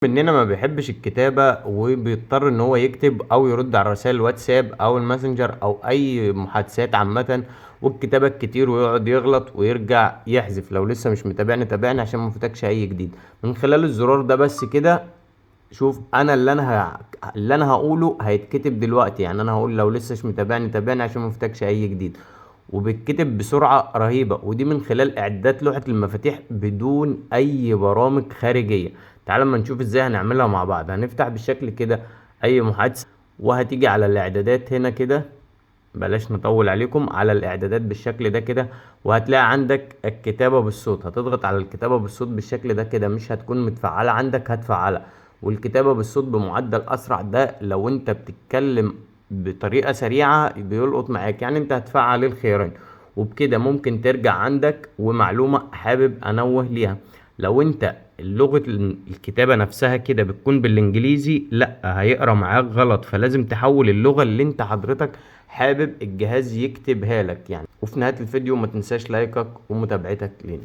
مننا ما بيحبش الكتابة وبيضطر ان هو يكتب او يرد على رسائل الواتساب او الماسنجر او اي محادثات عامة، والكتابة كتير ويقعد يغلط ويرجع يحذف. لو لسه مش متابعني تابعني عشان ما يفوتكش اي جديد من خلال الزرار ده بس كده. شوف انا اللي انا هقوله هيتكتب دلوقتي، يعني انا هقول لو لسه مش متابعني تابعني عشان ما يفوتكش اي جديد، وبيتكتب بسرعة رهيبة، ودي من خلال اعدادات لوحة المفاتيح بدون اي برامج خارجية. تعال اما نشوف ازاي هنعملها مع بعض. هنفتح بالشكل كده اي محادثة، وهتيجي على الاعدادات هنا كده، بلاش نطول عليكم، على الاعدادات بالشكل ده كده، وهتلاقي عندك الكتابة بالصوت. هتضغط على الكتابة بالصوت بالشكل ده كده، مش هتكون متفعلة عندك، هتفعلها. والكتابة بالصوت بمعدل اسرع، ده لو انت بتتكلم بطريقة سريعة بيلقط معاك، يعني انت هتفعل الخيارين. وبكده ممكن ترجع عندك. ومعلومة حابب انوه ليها، لو انت لغة الكتابة نفسها كده بتكون بالانجليزي، لا هيقرا معاك غلط، فلازم تحول اللغة اللي انت حضرتك حابب الجهاز يكتبها لك يعني. وفي نهاية الفيديو ما تنساش لايكك ومتابعتك لينا.